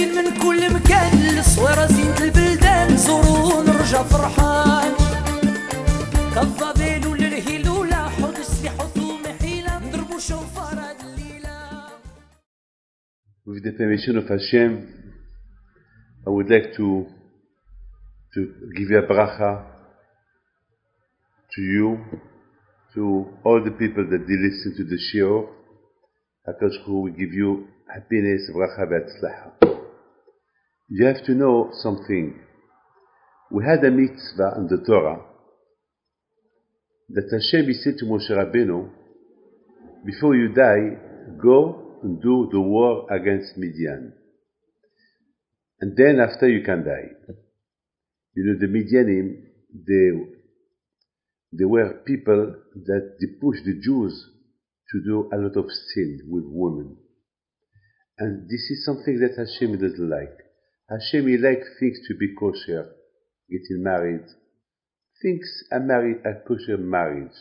جايين من كل مكان، الصويرة زينة البلدان، زوروا ونرجع فرحان. كالظبيل وللهيلولة، حوض السلاح وثوم حيلة، نضربوا شوفار هاد الليلة. With the permission of Hashem, I would like to give you a bracha to you, to all the people that they listen to the shiur. HaKadosh Baruch Hu will give you happiness, bracha v'atzlacha. You have to know something. We had a mitzvah in the Torah that Hashem said to Moshe Rabbeinu, before you die, go and do the war against Midian. And then after you can die. You know, the Midianim, they were people that they pushed the Jews to do a lot of sin with women. And this is something that Hashem doesn't like. Hashem, he likes things to be kosher, getting married. Things are married, a kosher marriage.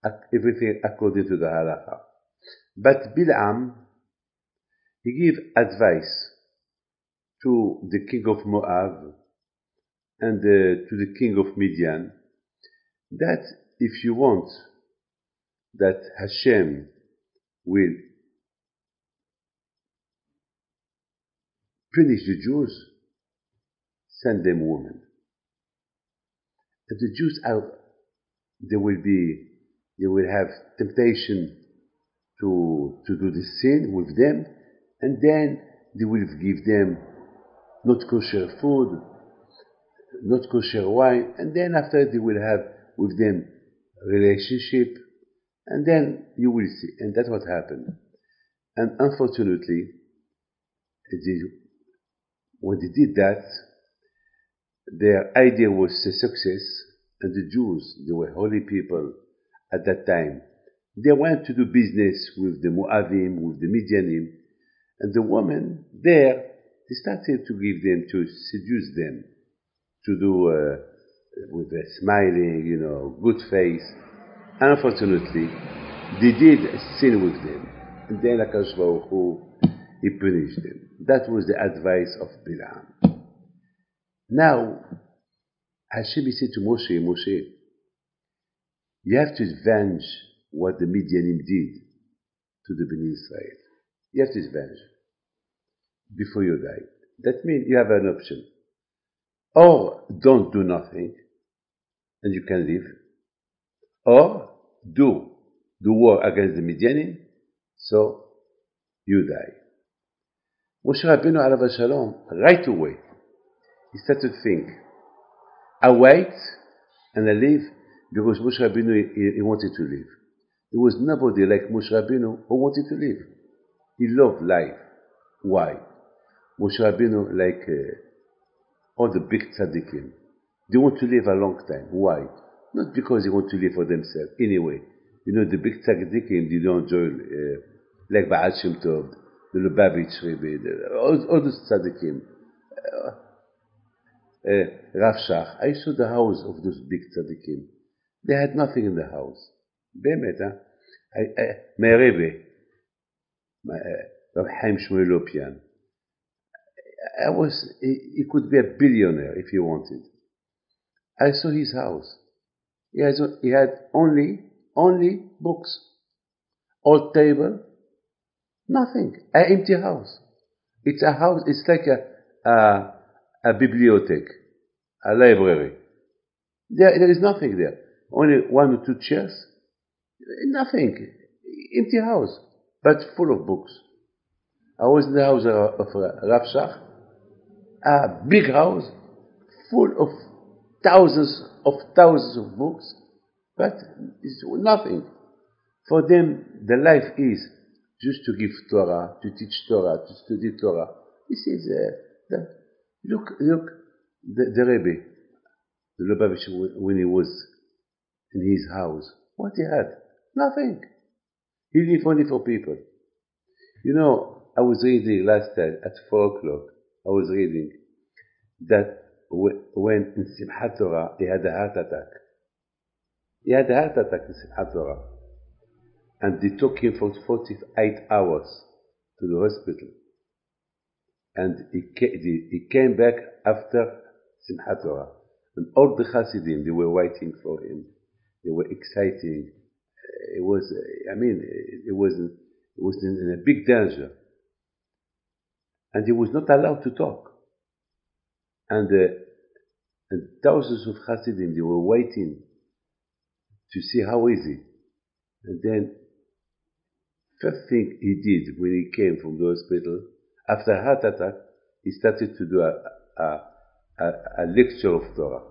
Everything according to the halacha. But Bilam, he gave advice to the king of Moab and to the king of Midian, that if you want that Hashem will punish the Jews, send them women. And the Jews they will have temptation to do the sin with them, and then they will give them not kosher food, not kosher wine, and then after they will have with them relationship, and then you will see. And that's what happened. And unfortunately, when they did that, their idea was a success, and the Jews, they were holy people at that time. They went to do business with the Moabim, with the Midianim, and the women there, they started to give them, to seduce them, to do with a smiling, good face. Unfortunately, they did sin with them, and then HaKadosh Baruch Hu, he punished them. That was the advice of Bilam. Now, Hashem said to Moshe, Moshe, you have to avenge what the Midianim did to the Bnei Israel. You have to avenge before you die. That means you have an option. Or don't do nothing, and you can live. Or do the war against the Midianim, so you die. Moshe Rabbeinu alav shalom, right away, he started to think, I wait and I live, because Moshe Rabbeinu, he wanted to live. There was nobody like Moshe Rabbeinu who wanted to live. He loved life. Why? Moshe Rabbeinu, like all the big tzaddikim, they want to live a long time. Why? Not because they want to live for themselves. Anyway, the big tzaddikim, they don't enjoy, like Baal Shem Tov, the Lubavitch Rebbe, all those tzaddikim, Rav Shach. I saw the house of those big tzaddikim. They had nothing in the house. באמת, my Rebbe, Rav Chaim Shmuel Lopian, he could be a billionaire if he wanted. I saw his house. He had only books, old table, nothing, an empty house. It's a house, it's like a bibliothèque, a library. There is nothing there. Only one or two chairs, nothing, empty house, but full of books. I was in the house of Rav Shach, a big house, full of thousands of books, but it's nothing. For them, the life is just to give Torah, to teach Torah, to study Torah. This is look, the Rebbe, the Lubavitch, when he was in his house, what he had? Nothing. He lived only for people. I was reading last time at 4 o'clock, I was reading that when in Simchat Torah, he had a heart attack. He had a heart attack in Simchat Torah. And they took him for 48 hours to the hospital. and he came back after Simchat Torah. And all the Hasidim, they were waiting for him. They were exciting. It was, it was in a big danger. And he was not allowed to talk. And thousands of Hasidim, they were waiting to see how is he. And then, first thing he did when he came from the hospital, after a heart attack, he started to do a lecture of Torah.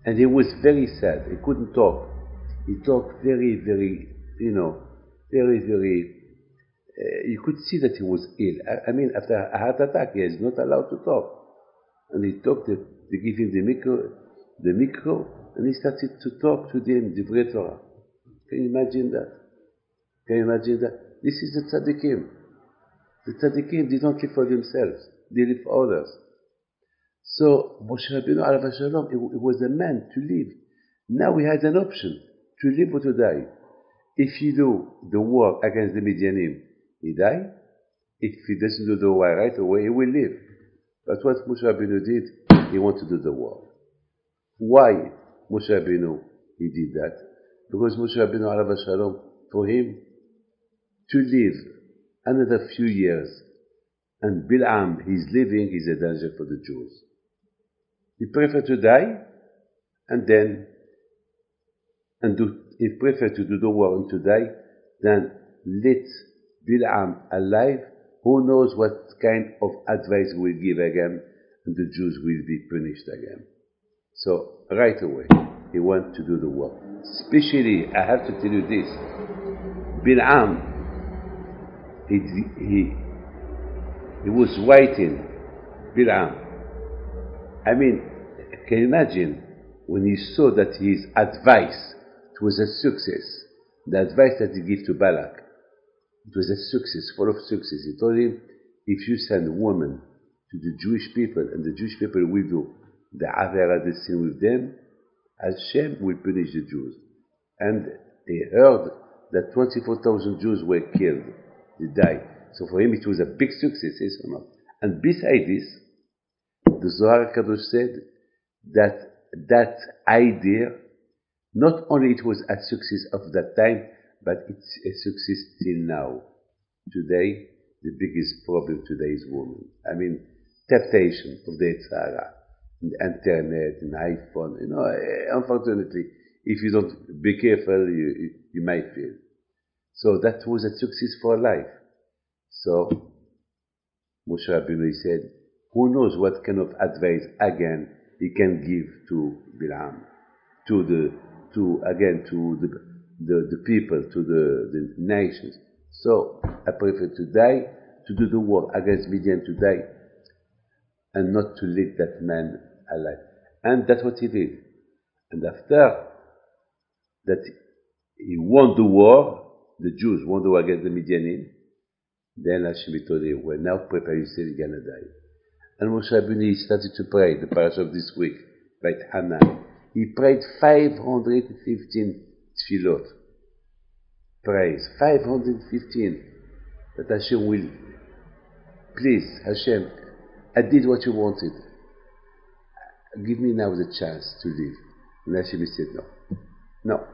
And he was very sad. He couldn't talk. He talked very, very, very, very, you could see that he was ill. After a heart attack, he is not allowed to talk. And he talked, they gave him the micro, and he started to talk to them, Divrei Torah. Can you imagine that? Can you imagine that? This is the tzaddikim. The tzaddikim, they don't live for themselves. They live for others. So, Moshe Rabbeinu, alav shalom, it was a man to live. Now he has an option, to live or to die. If he do the war against the Midianim, he die. If he doesn't do the war right away, he will live. But what Moshe Rabbeinu did, he wanted to do the war. Why Moshe Rabbeinu, he did that? Because Moshe Rabbeinu, alav shalom, for him to live another few years, and Bil'am, he's living, is a danger for the Jews. He preferred to die, and he preferred to do the war and to die, than let Bil'am alive. Who knows what kind of advice he will give again, and the Jews will be punished again. So, right away, he wanted to do the war. Especially, I have to tell you this, Bil'am, he was waiting, Bil'am. Can you imagine when he saw that his advice, it was a success, the advice that he gave to Balak, it was a success, full of success. He told him, if you send a woman to the Jewish people, and the Jewish people will do the Avera, the sin with them, Hashem will punish the Jews. And he heard that 24,000 Jews were killed, they died. So for him it was a big success, yes or not? And beside this, the Zohar Kadosh said that idea, not only it was a success of that time, but it's a success till now. Today, the biggest problem today is women. Temptation of the Tzara, the internet, and iPhone. Unfortunately, if you don't be careful, you might fail. So that was a success for life. So Moshe Rabbeinu said, who knows what kind of advice again he can give to Bil'am, to the people, to the nations. So I prefer to die, to do the war against Midian, to die, and not to let that man alive. And that's what he did. And after that he won the war, the Jews won the war against the Midianim, then Hashem told him, well, now prepare yourself, you're going to die. And Moshe Rabbeinu started to pray, the parasha of this week, by Hanan. He prayed 515 tefillot. Praise. 515. That Hashem will, please, Hashem, I did what you wanted. Give me now the chance to live. And Hashem said, no. No.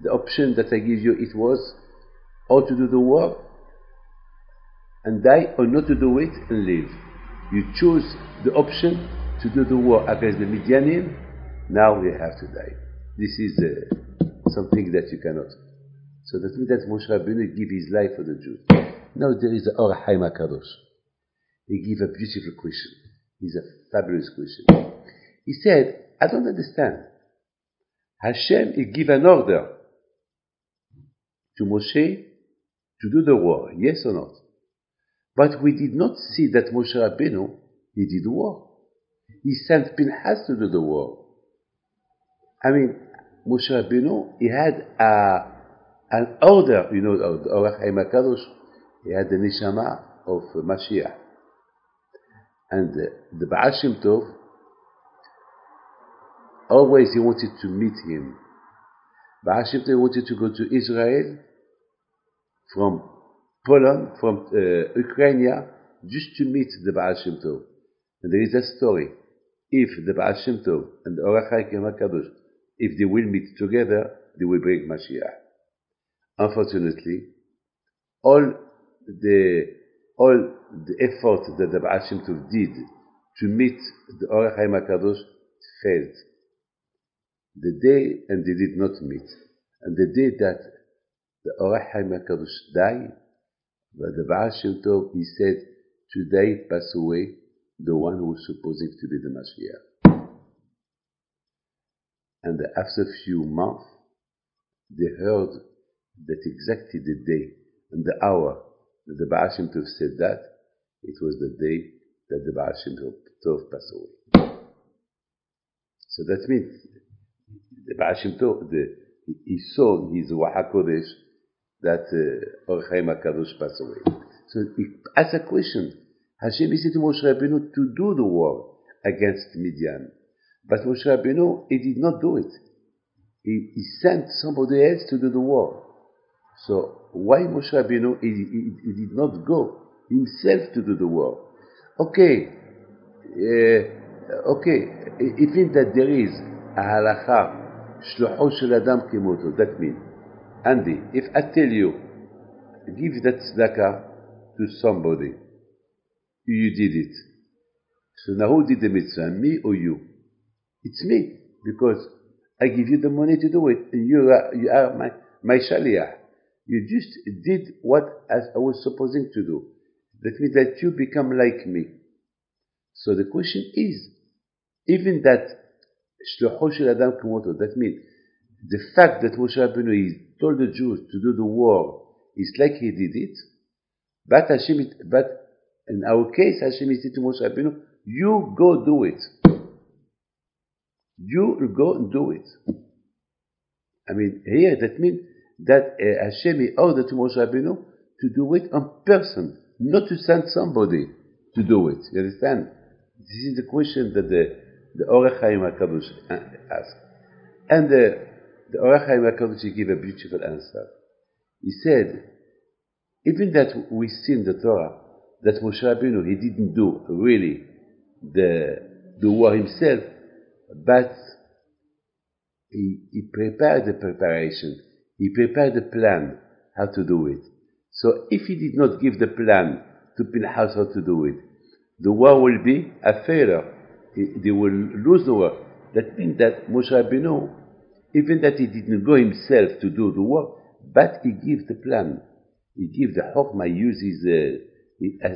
The option that I give you, it was, or to do the war and die, or not to do it and live. You choose the option to do the war against the Midianim. Now we have to die. This is something that you cannot. So that means that Moshe Rabbeinu gave his life for the Jews. Now there is the Or Haim HaKadosh. He gave a beautiful question. It's a fabulous question. He said, I don't understand. Hashem, he gave an order to Moshe to do the war, yes or not? But we did not see that Moshe Rabbeinu, he did the war. He sent Pinchas to do the war. Moshe Rabbeinu, he had an order, the Or Haim HaKadosh, he had the Neshama of Mashiach. And the Baal Shem Tov, always he wanted to meet him. Baal Shem Tov wanted to go to Israel from Poland, from Ukraine, just to meet the Baal Shem Tov. And there is a story. If the Baal Shem Tov and the Orach Chaim HaKadosh, if they will meet together, they will bring Mashiach. Unfortunately, all the effort that the Baal Shem Tov did to meet the Orach Chaim HaKadosh failed. The day, and they did not meet, and the day that the Orach Chaim HaKadosh died, but the Baal Shem Tov, he said, today pass away the one who was supposed to be the Mashiach. And after a few months, they heard that exactly the day and the hour that the Baal Shem Tov said that, it was the day that the Baal Shem Tov passed away. So that means the Baal Shem Tov, he saw in his Ruach HaKodesh that Orach Chaim HaKadosh passed away. So he asked a question. Hashem said to Moshe Rabbeinu to do the war against Midian. But Moshe Rabbeinu, he did not do it. He sent somebody else to do the war. So why Moshe Rabbeinu, he did not go himself to do the war? Okay, it means that there is a halacha, shlucho shel adam kemoto. That means, Andy, if I tell you, give that tzedakah to somebody, you did it. So now who did the mitzvah, me or you? It's me, because I give you the money to do it, and you are my shaliach. You just did what I was supposed to do. That means that you become like me. So the question is, even that shlucho shel adam kemoto, that means the fact that Moshe Rabbeinu told the Jews to do the war is like he did it, but in our case, Hashem said to Moshe Rabbeinu, you go do it. You go and do it. I mean, here that means that Hashem ordered to Moshe Rabbeinu to do it in person, not to send somebody to do it. You understand? This is the question that the Orach Chaim HaKadosh asked. And the Orach Chaim HaKadosh gave a beautiful answer. He said, even that we see in the Torah that Moshe Rabbeinu, he didn't do really the war himself, but he prepared the preparation. He prepared the plan how to do it. So if he did not give the plan to Pinchas how to do it, the war will be a failure. They will lose the war. That means that Moshe Rabbeinu, even that he didn't go himself to do the war, but he gave the plan. He gave the Chokhmah, uses a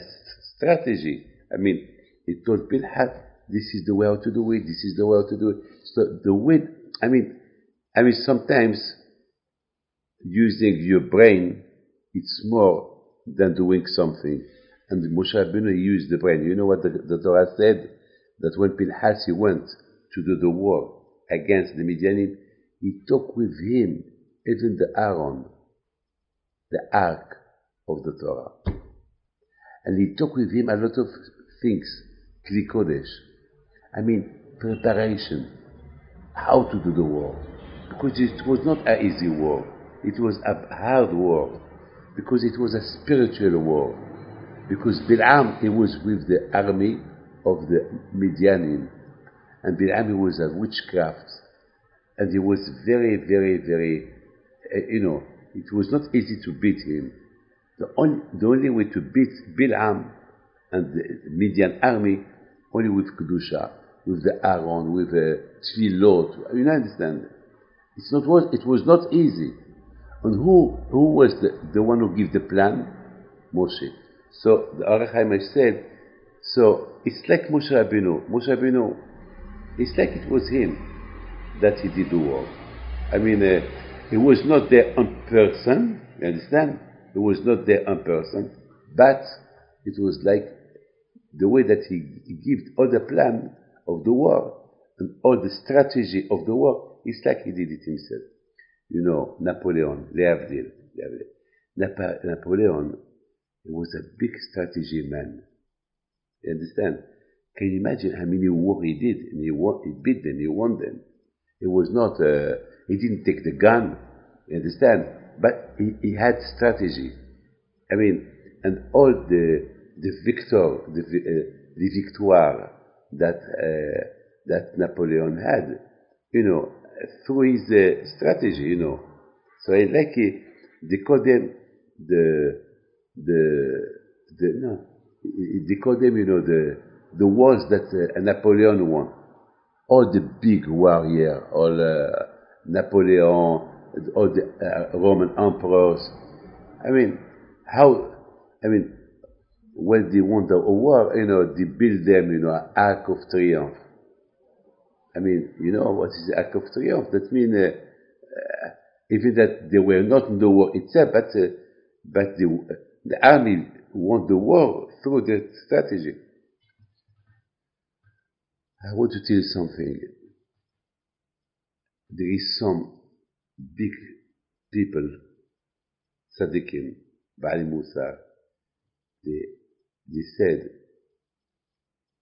strategy. I mean, he told Pinchas, this is the way how to do it, this is the way how to do it. So the way, I mean sometimes using your brain, it's more than doing something. And Moshe Rabbeinu used the brain. You know what the Torah said? That when Pinchas he went to do the war against the Midianim, he took with him even the Aaron, the Ark of the Torah. And he took with him a lot of things, Kli Kodesh. I mean, preparation, how to do the war. Because it was not an easy war. It was a hard war. Because it was a spiritual war. Because Bil'am, he was with the army of the Midianim. And Bil'am, he was a witchcraft. And he was very, very, very, it was not easy to beat him. The only way to beat Bil'am and the Midian army, only with Kedusha, with the Aaron, with the Tfilot. You understand? It was not easy. And who was the one who gave the plan? Moshe. So the Orach Chaim said, so it's like Moshe Rabbeinu. Moshe Rabbeinu, it's like it was him that he did the work. I mean, he was not there in person, you understand? He was not there in person, but it was like the way that he gave all the plan of the war and all the strategy of the war, it's like he did it himself. You know, Napoleon, Leavdil. Napoleon, he was a big strategy man. You understand? Can you imagine how many war he did? And he beat them, he won them. It was not, he didn't take the gun, you understand? But he had strategy. I mean, and all the victoire that Napoleon had, through his strategy, So like they call them no, they call them, the wars that Napoleon won. All the big warrior, all Napoleon, all the Roman emperors. I mean, when they won the war, they build them, an Arc of Triumph. I mean, what is the Arc of Triumph? That means, even that they were not in the war itself, but the army won the war through their strategy. I want to tell you something. There is some big people, Sadiqim, Ba'al Musa, they said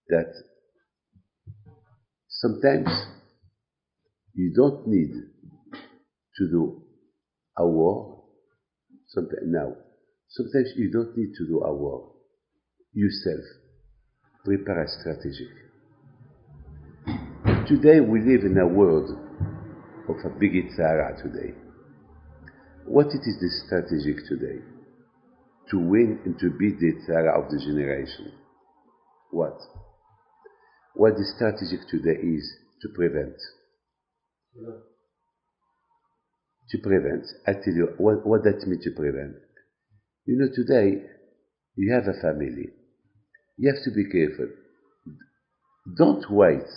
that sometimes you don't need to do a war. Sometimes you don't need to do a war. Yourself, prepare a strategy. Today we live in a world of a big Itzara today. What it is the strategic today? To win and to beat the Itzara of the generation. What? What the strategic today is to prevent. To prevent. I tell you what that means to prevent. Today you have a family. You have to be careful. Don't wait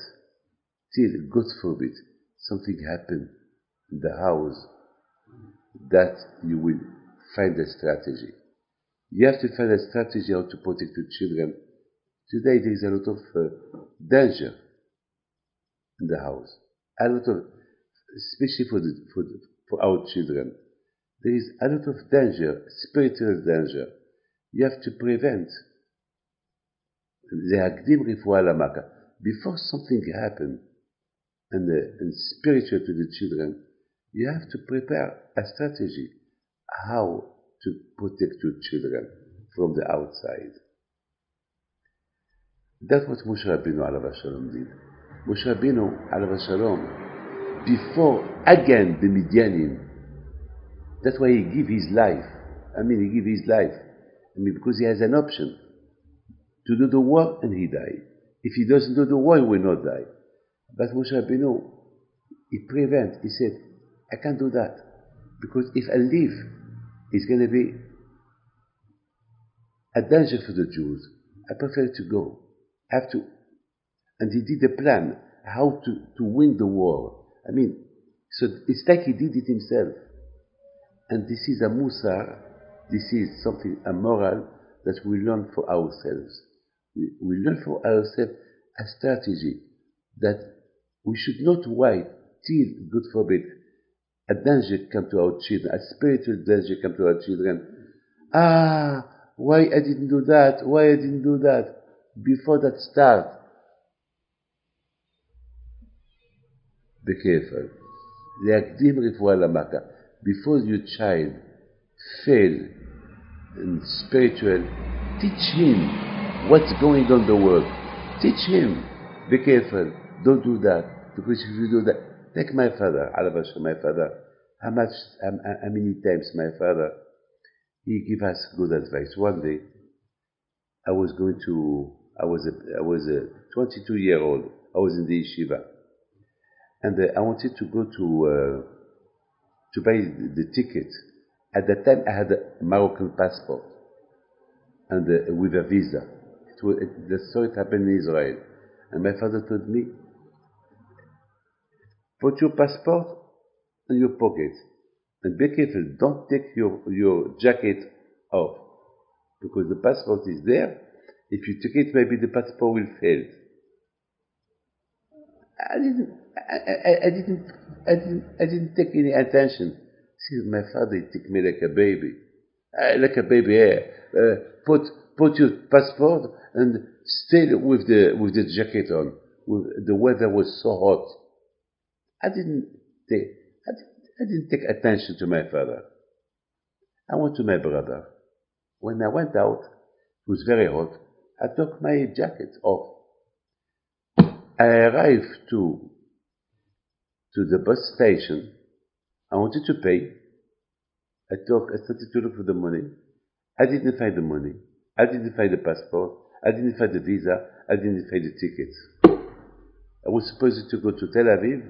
till, God forbid, something happens in the house that you will find a strategy. You have to find a strategy how to protect your children. Today there is a lot of danger in the house. A lot of, especially for our children. There is a lot of danger, spiritual danger. You have to prevent. Before something happens and spiritual to the children, you have to prepare a strategy how to protect your children from the outside. That's what Moshe Rabbeinu alav Shalom did. Moshe Rabbeinu alav Shalom, before again the Midianim, that's why he gave his life. He gave his life. Because he has an option to do the war and he died. If he doesn't do the war, he will not die. But Moshe Rabbeinu, he said, I can't do that. Because if I live, it's going to be a danger for the Jews. I prefer to go. I have to. And he did a plan how to win the war. So it's like he did it himself. And this is a musar, this is something, a moral that we learn for ourselves. We learn for ourselves a strategy that we should not wait till, God forbid, a danger come to our children, a spiritual danger come to our children. Why I didn't do that? Before that start. Be careful. Before your child fail in spiritual, teach him what's going on in the world. Teach him. Be careful. Don't do that. Because if you do that, take my father, my father. How many times my father, he gave us good advice. One day, I was a 22-year-old. I was in the yeshiva. And I wanted to go to buy the ticket. At that time, I had a Moroccan passport and with a visa. The story happened in Israel. And my father told me, put your passport in your pocket and be careful, don't take your jacket off because the passport is there. If you take it, maybe the passport will fail. I didn't take any attention. See, my father took me like a baby. Put your passport and stay with the jacket on. The weather was so hot. I didn't take attention to my father. I went to my brother. When I went out, it was very hot. I took my jacket off. I arrived to the bus station. I wanted to pay. I started to look for the money. I didn't find the money. I didn't find the passport. I didn't find the visa. I didn't find the tickets. I was supposed to go to Tel Aviv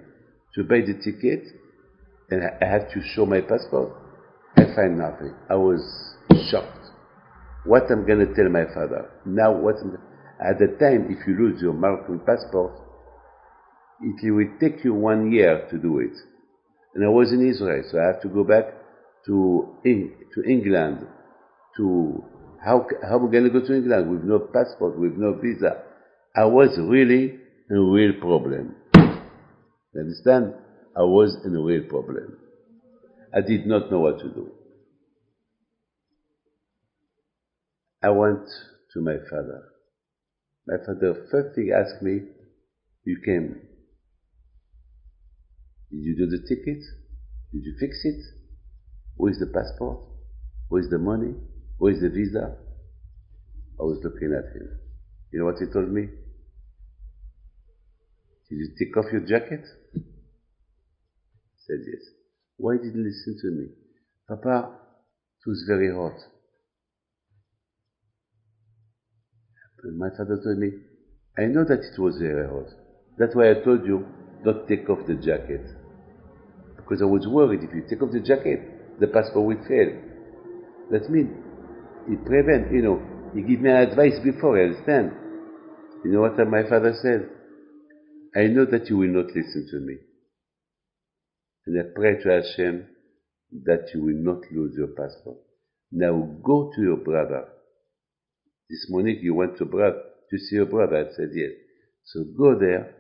to buy the ticket, and I had to show my passport. I find nothing. I was shocked. What I'm going to tell my father? Now, at the time, if you lose your Moroccan passport, it will take you 1 year to do it. And I was in Israel, so I have to go back to England. How am I going to go to England with no passport, with no visa? I was really in a real problem. You understand? I was in a real problem. I did not know what to do. I went to my father. My father first thing asked me, you came. Did you do the ticket? Did you fix it? Where is the passport? Where is the money? Where is the visa? I was looking at him. You know what he told me? Did you take off your jacket? I said yes. Why didn't you listen to me? Papa, it was very hot. And my father told me, I know that it was very hot. That's why I told you, don't take off the jacket. Because I was worried if you take off the jacket, the passport will fail. That means he he gave me advice before, I understand. You know what my father said? I know that you will not listen to me. And I pray to Hashem that you will not lose your passport. Now go to your brother. This morning you went to see your brother. I said yes. So go there.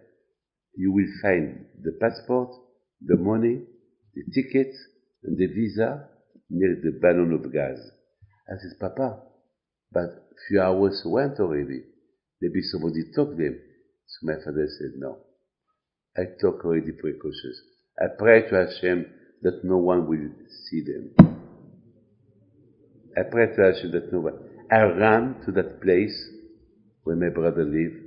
You will find the passport, the money, the tickets, and the visa near the ballon of gas. I said, Papa, but few hours went already. Maybe somebody took them. So my father said, no. I took already precautions. I pray to Hashem that no one will see them. I pray to Hashem that no one. I ran to that place where my brother lived,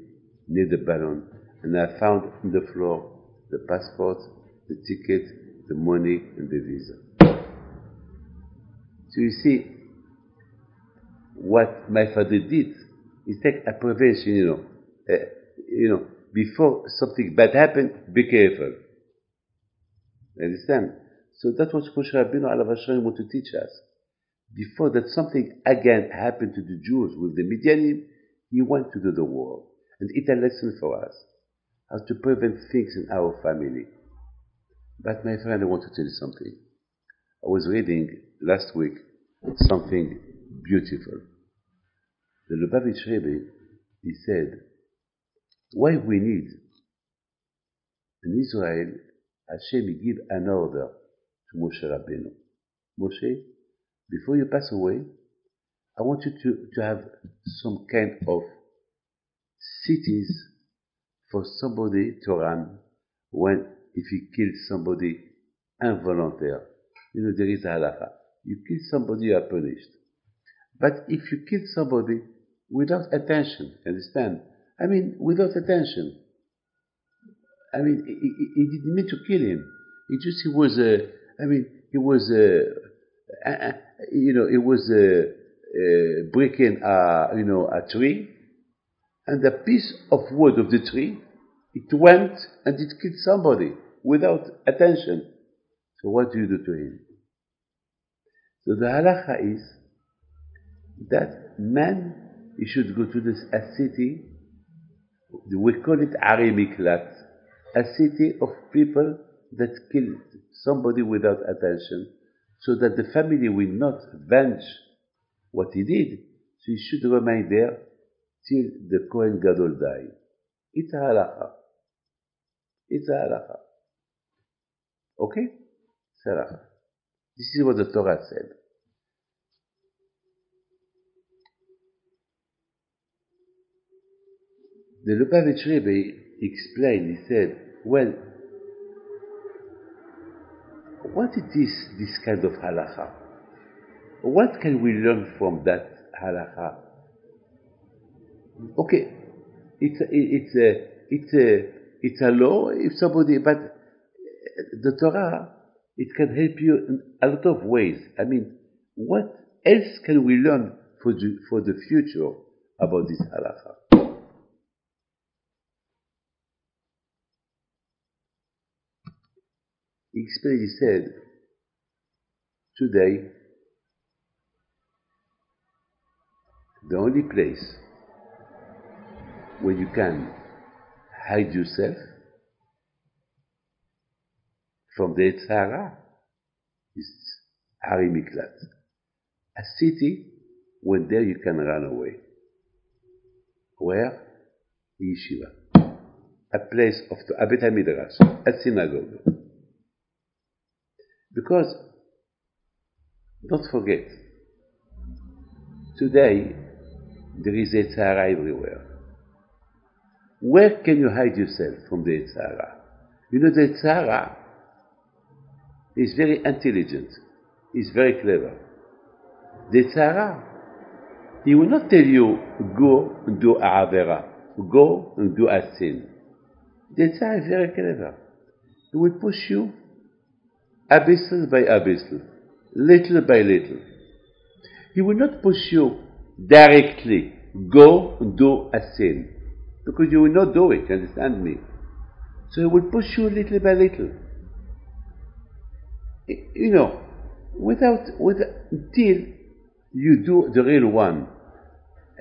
near the ballon, and I found on the floor the passport, the ticket, the money, and the visa. So you see, what my father did is take a prevention, before something bad happened, be careful. Understand? So that's what Moshe Rabbeinu alav hashalom want to teach us. Before that something again happened to the Jews with the Midianim, he went to do the war. And it's a lesson for us, how to prevent things in our family. But my friend, I want to tell you something. I was reading last week something beautiful. The Lubavitch Rebbe, he said, why we need in Israel, Hashem give an order to Moshe Rabbeinu. Moshe, before you pass away, I want you to have some kind of cities for somebody to run if he kills somebody involuntarily. There is a halacha. You kill somebody, you are punished. But if you kill somebody without attention, understand? Without attention. He didn't mean to kill him. He was breaking a tree, and a piece of wood of the tree, it went and it killed somebody without attention. So what do you do to him? So the halacha is that man, he should go to a city, we call it Ari Miklat, a city of people that killed somebody without attention, so that the family will not avenge what he did. So he should remain there till the Kohen Gadol die. It's a halacha. It's a halacha. Okay? It's a halacha. This is what the Torah said. The Lubavitch Rebbe explained, he said, well, what is this kind of halacha? what can we learn from that halakha? Okay, it's a law. If somebody, but the Torah, it can help you in a lot of ways. I mean, what else can we learn for the future about this halakha? He explained, he said, today, the only place where you can hide yourself from the Sahara is Hari Miklat, a city where there you can run away. Where? Yeshiva, a place of a Bet HaMidrash, a synagogue. Because, don't forget, today there is a Sahara everywhere. Where can you hide yourself from the Sahara? You know, the Sahara is very intelligent, is very clever. The Sahara, he will not tell you, go and do a avera, go and do a sin. The Sahara is very clever. He will push you abyssal by abyssal, little by little. He will not push you directly, go and do a sin, because you will not do it, understand me? So he will push you little by little. You know, until you do the real one.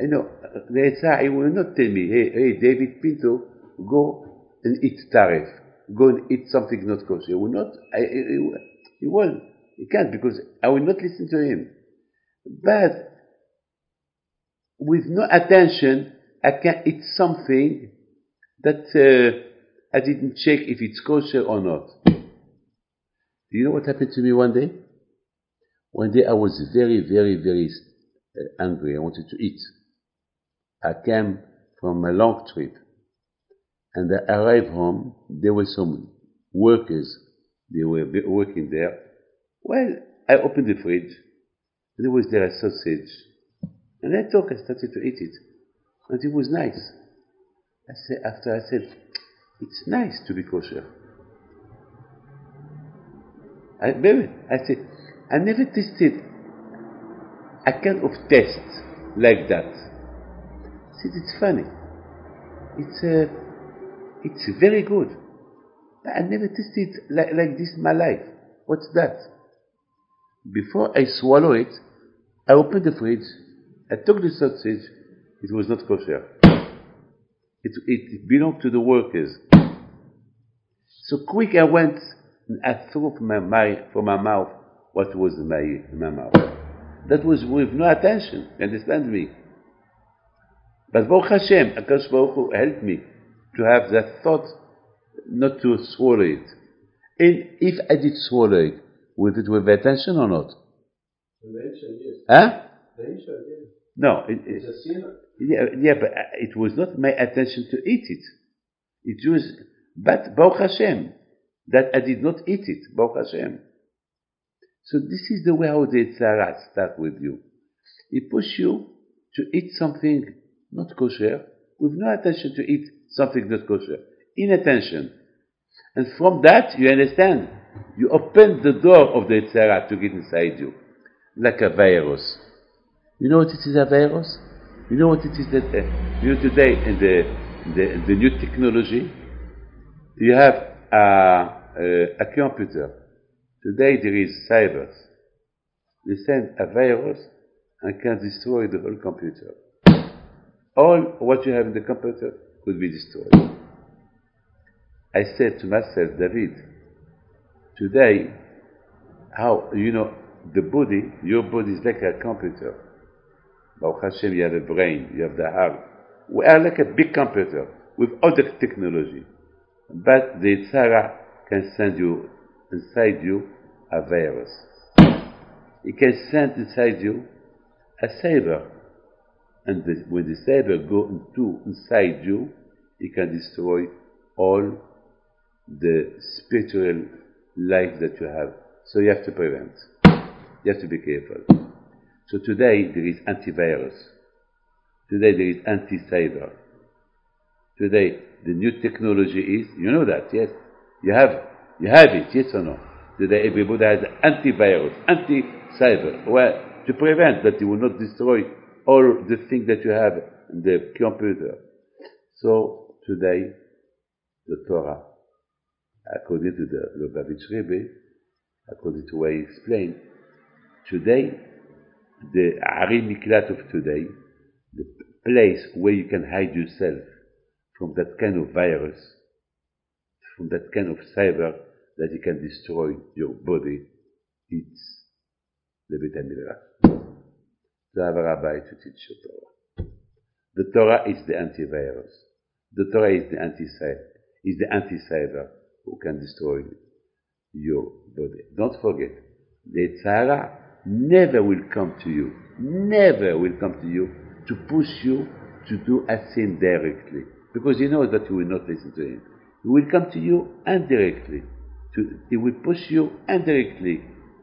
You know, the Tzar, he will not tell me, hey, David Pinto, go and eat tarif, go and eat something not kosher. He will not, he won't, he can't, because I will not listen to him. But with no attention, I can eat something that I didn't check if it's kosher or not. Do you know what happened to me one day? One day I was very, very, very hungry. I wanted to eat. I came from a long trip, and I arrived home. There were some workers. They were working there. Well, I opened the fridge. There was there a sausage. And I started to eat it. And it was nice. I said, it's nice to be kosher. I said, I never tasted a kind of taste like that. I said, it's funny. It's very good. But I never tasted like this in my life. What's that? Before I swallow it, I opened the fridge, I took the sausage, it was not kosher. It belonged to the workers. So quick I went and I threw from my mouth what was in my mouth. That was with no attention, you understand me? But Baruch Hashem, Akash Baruch Hu helped me to have that thought not to swallow it. And if I did swallow it, would it with attention or not? Attention, yes. Huh? Attention, yes. No. It's a sin. Yeah, but it was not my attention to eat it. It was, but Baruch Hashem, that I did not eat it, Baruch Hashem. So this is the way how the Tzara start with you. It pushes you to eat something not kosher, with no attention to eat something not kosher. Inattention. And from that, you understand, you open the door of the Tzara to get inside you. Like a virus. You know what it is, a virus? You know what it is that, today in the new technology, you have a computer. Today there is cybers. They send a virus and can destroy the whole computer. All what you have in the computer could be destroyed. I said to myself, David, today, how, the body, your body is like a computer. Baruch Hashem, you have a brain, you have the heart. We are like a big computer with all the technology. But the Tzara can send you inside you a virus. It can send inside you a cyber. And when the cyber go inside you, it can destroy all the spiritual life that you have. So you have to prevent. You have to be careful. So today there is antivirus. Today there is anti-cyber. Today the new technology is, you know that, yes? You have it, yes or no? Today everybody has antivirus, anti-cyber. Well, to prevent that you will not destroy all the things that you have in the computer. So today, the Torah, according to the Lubavitch Rebbe, according to what he explained, today, the Ari Miklat of today, the place where you can hide yourself from that kind of virus, from that kind of cyber that you can destroy your body, it's the Beit HaMidrash. To have a rabbi to teach your Torah. The Torah is the antivirus. The Torah is the anti-cyber who can destroy your body. Don't forget, the Tzara never will come to you to push you to do a sin directly, because he knows that you will not listen to him. He will come to you indirectly. He will push you indirectly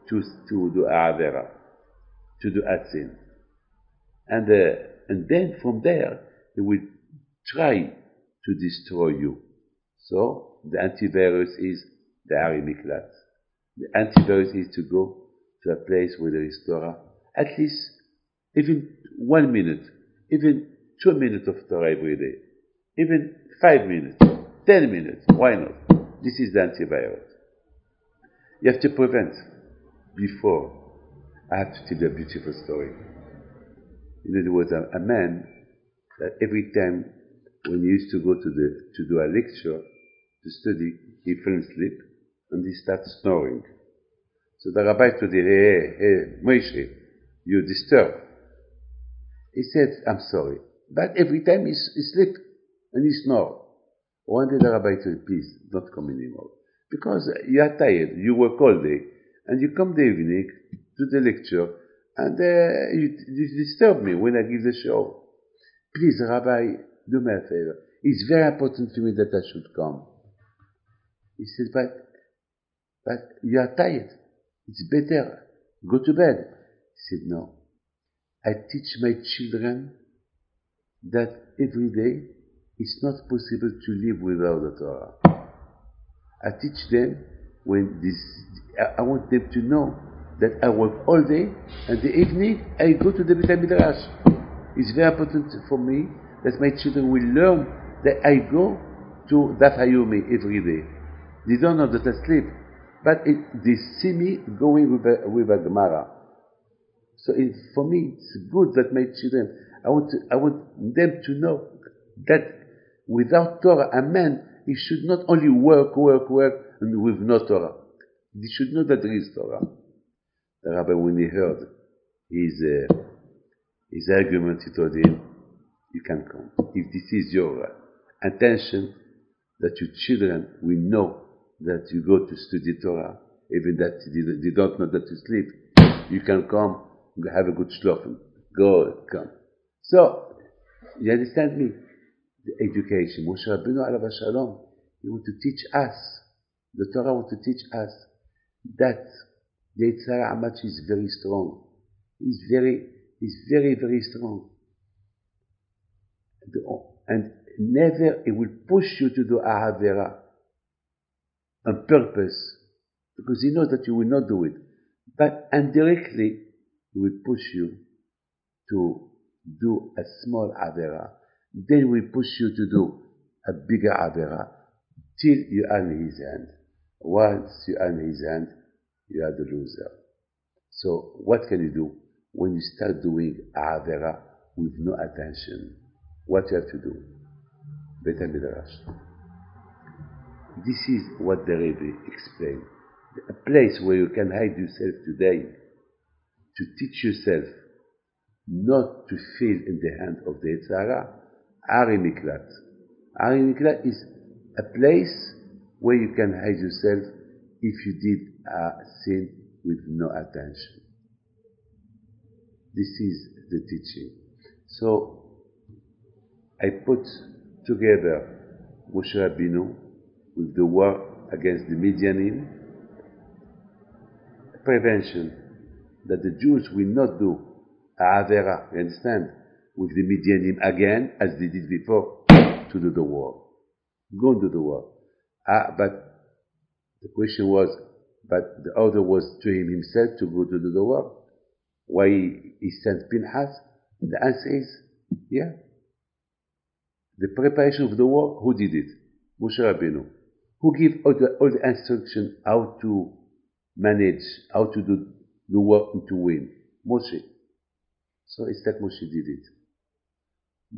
to do a avera, to do a sin. And then from there, he will try to destroy you. So, the antivirus is the Ari Miklat. The antivirus is to go to a place where there is Torah, at least even 1 minute, even 2 minutes of Torah every day, even 5 minutes, 10 minutes, why not? This is the antivirus. You have to prevent. Before, I have to tell you a beautiful story. You know, there was a man that every time when he used to go to do a lecture, to study, he fell asleep and he started snoring. So the rabbi told him, hey, Moshe, you disturb. He said, I'm sorry. But every time he sleep and he snore. One day the rabbi told him, please, don't come anymore. Because you are tired, you work all day, and you come the evening to the lecture, and you disturb me when I give the show. Please, Rabbi, do me a favor. It's very important to me that I should come. He said, but you are tired. It's better. Go to bed. He said, no. I teach my children that every day it's not possible to live without the Torah. I teach them I want them to know that I work all day and the evening I go to the Beit HaMidrash. It's very important for me that my children will learn that I go to Daf Hayomi every day. They don't know that I sleep, but they see me going with a Gemara. So for me, it's good that my children, I want them to know that without Torah, a man, he should not only work, and with no Torah. He should know that there is Torah. The rabbi, when he heard his argument, he told him, you can come. If this is your intention, that your children will know that you go to study Torah, even that they don't know that you sleep, you can come, have a good shlofen. Go, come. So, you understand me? The education. Moshe Rabbeinu alav shalom, he want to teach us, the Torah want to teach us that the Yitzhak Hamash is very strong. He's very, very strong. And never he will push you to do Ahavera on purpose, because he knows that you will not do it. But indirectly, he will push you to do a small Avera. Then he will push you to do a bigger Avera till you are in his hand. Once you are in his hand, you are the loser. So what can you do when you start doing Avera with no attention? What you have to do? Beit HaMidrash. This is what the Rebbe explained. A place where you can hide yourself today, to teach yourself not to fail in the hand of the Yetzirah, Ari Miklat. Ari Miklat is a place where you can hide yourself if you did a sin with no attention. This is the teaching. So, I put together Moshe Rabbeinu with the war against the Midianim, prevention that the Jews will not do Avera, you understand? With the Midianim again, as they did before, to do the war. Go and do the war. But the question was, but the order was to him himself to go to do the war. Why he sent Pinhas? The answer is, yeah. The preparation of the war, who did it? Moshe Rabbeinu. Who gave all the instruction how to manage, how to do the war and to win? Moshe. So it's like Moshe did it.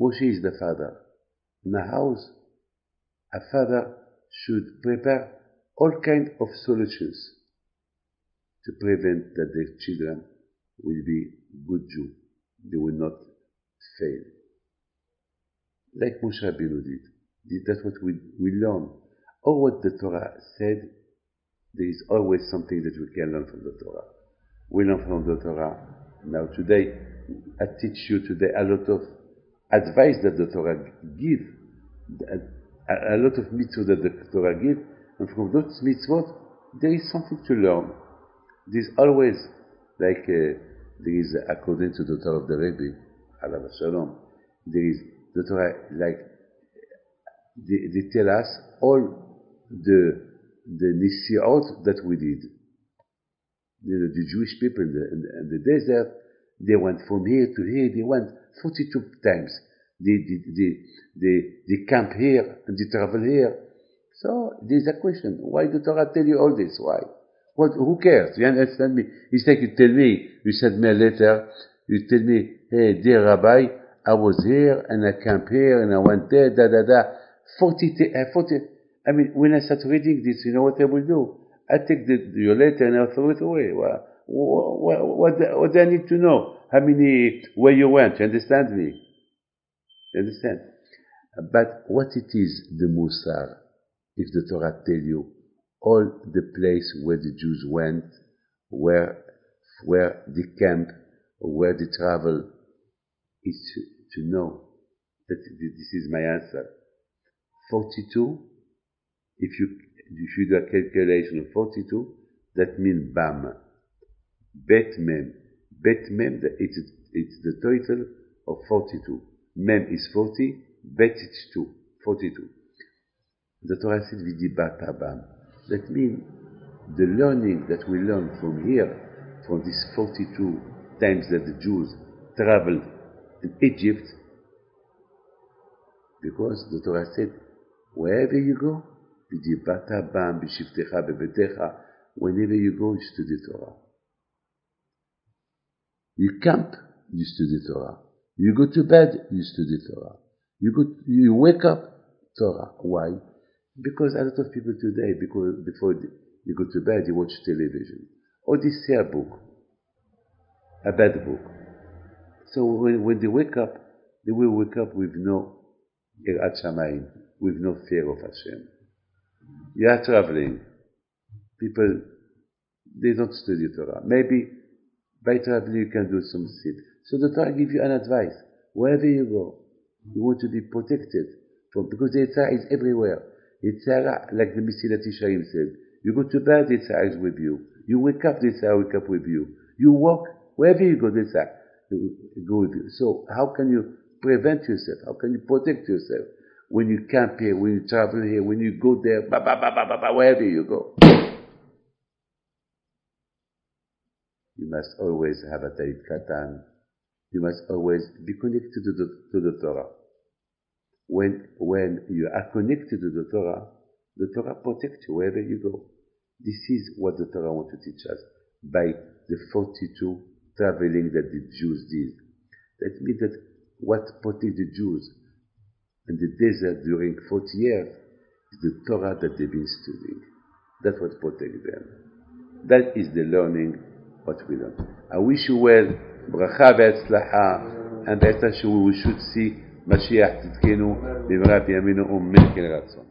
Moshe is the father. In a house, a father should prepare all kinds of solutions to prevent that their children will be good Jew. They will not fail. Like Moshe Rabbeinu did. That's what we learn. Or what the Torah said, there is always something that we can learn from the Torah. We learn from the Torah. Now today, I teach you today a lot of advice that the Torah gives, a lot of mitzvot that the Torah gives, and from those mitzvot, there is something to learn. There's always, like there is, according to the Torah of the Rebbe, Alav Shalom, there is the Torah, like they tell us all the nisiot that we did. The Jewish people in the desert, they went from here to here. They went 42 times. They camp here and they travel here. So there's a question: why the Torah tell you all this? Why? What? Who cares? You understand me? It's like you tell me. You send me a letter. You tell me, hey, dear Rabbi, I was here and I camped here and I went there. 40. I mean, when I start reading this, you know what I will do? I take your letter and I'll throw it away. What do I need to know? How many, where you went? You understand me? You understand? But what it is, the Musar, if the Torah tell you all the place where the Jews went, where they camp, where they travel, is to know that this is my answer. 42, if you do a calculation of 42, that means Bam. Bet Mem. Bet Mem, it's the total of 42. Mem is 40, Bet is 2, 42. The Torah said, Vidi Bata Bam. That means the learning that we learn from here, from these 42 times that the Jews traveled in Egypt, because the Torah said, wherever you go, whenever you go, you study Torah. You camp, you study Torah. You go to bed, you study Torah. You wake up, Torah. Why? Because a lot of people today, before you go to bed, you watch television. Or they say a book, a bad book. So when they wake up, they will wake up with no Yirat Shamayim, with no fear of Hashem. You are traveling. People, they don't study Torah. Maybe by traveling you can do some sin. So the Torah gives you an advice. Wherever you go, you want to be protected from, because the Yitzhak is everywhere. Yitzhak, like the Mesilat Yesharim said, you go to bed, Yitzhak is with you. You wake up, Yitzhak will wake up with you. You walk, wherever you go, Yitzhak will go with you. So how can you prevent yourself? How can you protect yourself? When you camp here, when you travel here, when you go there, wherever you go. You must always have a Talit Katan. You must always be connected to the Torah. When you are connected to the Torah protects you wherever you go. This is what the Torah wants to teach us by the 42 traveling that the Jews did. That means that what protects the Jews in the desert during 40 years is the Torah that they've been studying. That's what protects them. That is the learning what we learn. I wish you well, bracha ve'atzlacha, and better we should see Mashiach Tzidkenu, b'mira b'yaminu u'min ken ratzon.